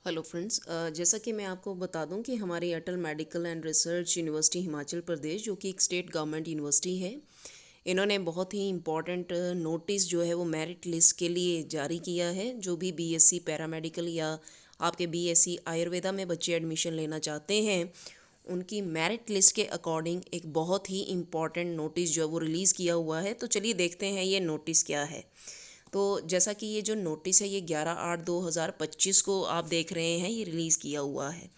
Hello friends, जैसा कि मैं आपको बता दूं कि हमारी Atal medical and research university Himachal Pradesh, जो कि एक स्टेट गवर्नमेंट यूनिवर्सिटी है, इन्होंने बहुत ही इम्पॉर्टेंट नोटिस जो है वो मेरिट लिस्ट के लिए जारी किया है। जो भी बीएससी पैरामेडिकल या आपके बीएससी आयुर्वेदा में बच्चे एडमिशन लेना चाहते हैं, उनकी मेरिट लिस्ट के अकॉर्डिंग एक बहुत ही इम्पॉर्टेंट नोटिस जो है वो रिलीज़ किया हुआ है। तो चलिए देखते हैं ये नोटिस क्या है। तो जैसा कि ये जो नोटिस है ये 11/8/2025 को आप देख रहे हैं, ये रिलीज़ किया हुआ है।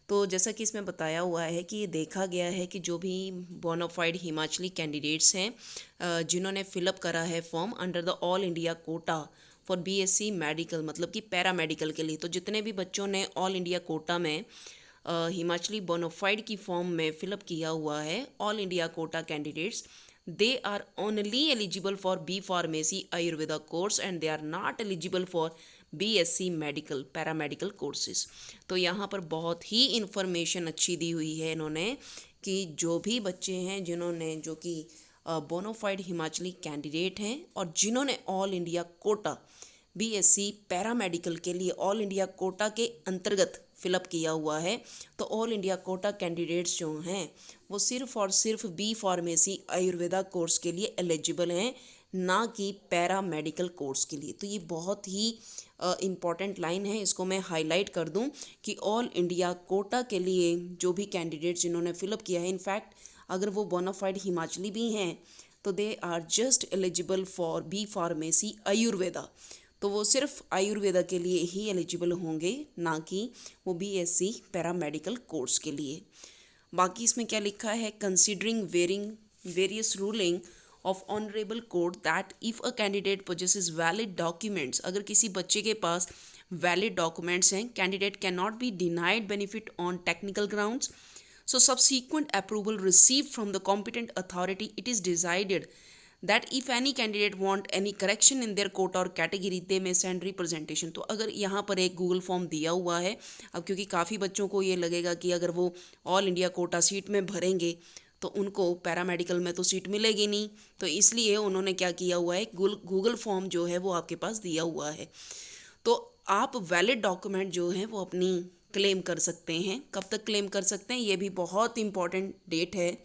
तो जैसा कि इसमें बताया हुआ है कि ये देखा गया है कि जो भी बोनाफाइड हिमाचली कैंडिडेट्स हैं, जिन्होंने फिलअप करा है form under the all India quota for BSc medical, मतलब कि पैरामेडिकल के लिए, तो जितने भी बच्चों ने ऑल इंडिया कोटा में हिमाचली बोनाफाइड की फॉर्म में फिलअप किया हुआ है, all India quota candidates, they are only eligible for B Pharmacy Ayurveda course and they are not eligible for BSc Medical Paramedical courses। तो यहाँ पर बहुत ही इंफॉर्मेशन अच्छी दी हुई है इन्होंने कि जो भी बच्चे हैं जिन्होंने जो कि बोनाफाइड हिमाचली कैंडिडेट हैं और जिन्होंने all India quota BSc paramedical के लिए ऑल इंडिया कोटा के अंतर्गत फिलअप किया हुआ है, तो ऑल इंडिया कोटा कैंडिडेट्स जो हैं वो सिर्फ और सिर्फ बी फार्मेसी आयुर्वेदा कोर्स के लिए एलिजिबल हैं, ना कि पैरामेडिकल कोर्स के लिए। तो ये बहुत ही इम्पॉर्टेंट लाइन है, इसको मैं हाईलाइट कर दूं कि ऑल इंडिया कोटा के लिए जो भी कैंडिडेट्स जिन्होंने फिलअप किया है, इनफैक्ट अगर वो बोनाफाइड हिमाचली भी हैं, तो they are just eligible for B pharmacy Ayurveda. तो वो सिर्फ आयुर्वेदा के लिए ही एलिजिबल होंगे, ना कि वो बीएससी पैरामेडिकल कोर्स के लिए। बाकी इसमें क्या लिखा है, considering various ruling of honourable court that if a candidate possesses valid documents, अगर किसी बच्चे के पास वैलिड डॉक्यूमेंट्स हैं, candidate can not be denied benefit on technical grounds. So subsequent approval received from the competent authority, it is decided that if any candidate want any correction in their quota or category, they may send representation। तो अगर यहाँ पर एक Google form दिया हुआ है, अब क्योंकि काफ़ी बच्चों को ये लगेगा कि अगर वो ऑल इंडिया कोटा सीट में भरेंगे तो उनको पैरामेडिकल में तो सीट मिलेगी नहीं, तो इसलिए उन्होंने क्या किया हुआ है, गूगल फॉर्म जो है वो आपके पास दिया हुआ है। तो आप वैलिड डॉक्यूमेंट जो हैं वो अपनी क्लेम कर सकते हैं। कब तक क्लेम कर सकते हैं, ये भी बहुत इंपॉर्टेंट डेट है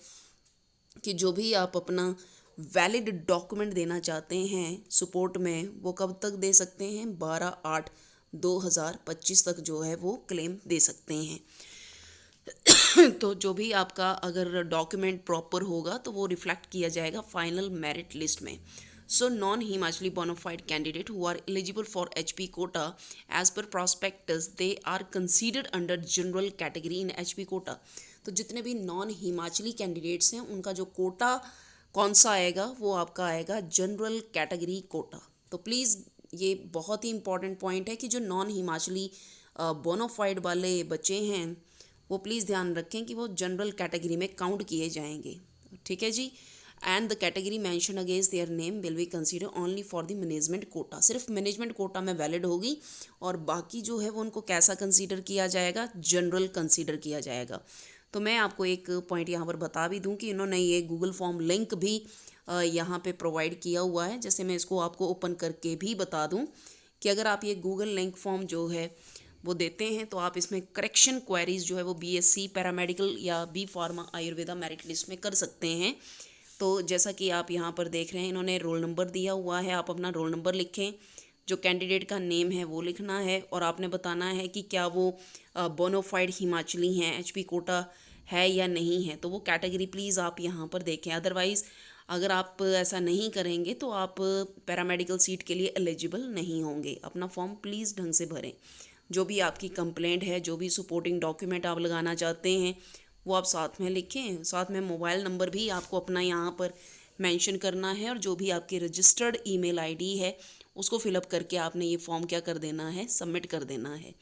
कि जो भी आप अपना वैलिड डॉक्यूमेंट देना चाहते हैं सपोर्ट में, वो कब तक दे सकते हैं, 12/8/2025 तक जो है वो क्लेम दे सकते हैं। तो जो भी आपका अगर डॉक्यूमेंट प्रॉपर होगा तो वो रिफ्लेक्ट किया जाएगा फाइनल मेरिट लिस्ट में। So non-Himachali bona fide candidate who are eligible for HP quota as per prospectus, they are considered under general category in HP quota। तो जितने भी नॉन हिमाचली कैंडिडेट्स हैं उनका जो कोटा कौन सा आएगा, वो आपका आएगा जनरल कैटेगरी कोटा। तो प्लीज़ ये बहुत ही इंपॉर्टेंट पॉइंट है कि जो नॉन हिमाचली बोनाफाइड वाले बच्चे हैं वो प्लीज़ ध्यान रखें कि वो जनरल कैटेगरी में काउंट किए जाएंगे। ठीक है जी। And the category mention against their name will be consider only for the management quota. सिर्फ मैनेजमेंट कोटा में वैलिड होगी और बाकी जो है वो उनको कैसा कंसीडर किया जाएगा, जनरल कंसीडर किया जाएगा। तो मैं आपको एक पॉइंट यहाँ पर बता भी दूँ कि इन्होंने ये गूगल फॉर्म लिंक भी यहाँ पे प्रोवाइड किया हुआ है। जैसे मैं इसको आपको ओपन करके भी बता दूँ कि अगर आप ये गूगल लिंक फॉर्म जो है वो देते हैं तो आप इसमें करेक्शन क्वेरीज जो है वो बीएससी पैरामेडिकल या B pharma Ayurveda merit list में कर सकते हैं। तो जैसा कि आप यहाँ पर देख रहे हैं, इन्होंने रोल नंबर दिया हुआ है, आप अपना रोल नंबर लिखें, जो कैंडिडेट का नेम है वो लिखना है और आपने बताना है कि क्या वो बोनाफाइड हिमाचली हैं, एचपी कोटा है या नहीं है। तो वो कैटेगरी प्लीज़ आप यहाँ पर देखें। अदरवाइज़ अगर आप ऐसा नहीं करेंगे तो आप पैरामेडिकल सीट के लिए एलिजिबल नहीं होंगे। अपना फॉर्म प्लीज़ ढंग से भरें। जो भी आपकी कंप्लेंट है, जो भी सपोर्टिंग डॉक्यूमेंट आप लगाना चाहते हैं, वो आप साथ में लिखें। साथ में मोबाइल नंबर भी आपको अपना यहाँ पर मेंशन करना है और जो भी आपकी रजिस्टर्ड ईमेल आईडी है उसको फिलअप करके आपने ये फॉर्म क्या कर देना है, सबमिट कर देना है।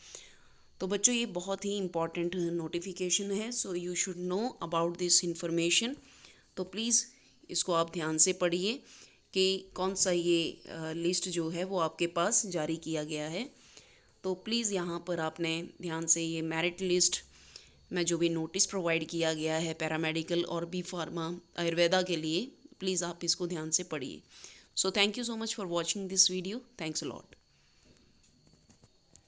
तो बच्चों ये बहुत ही इंपॉर्टेंट नोटिफिकेशन है, so you should know about this information. तो प्लीज़ इसको आप ध्यान से पढ़िए कि कौन सा ये लिस्ट जो है वो आपके पास जारी किया गया है। तो प्लीज़ यहाँ पर आपने ध्यान से ये मेरिट लिस्ट में जो भी नोटिस प्रोवाइड किया गया है पैरामेडिकल और बी फार्मा आयुर्वेदा के लिए, प्लीज़ आप इसको ध्यान से पढ़िए। So thank you so much for watching this video. Thanks a lot.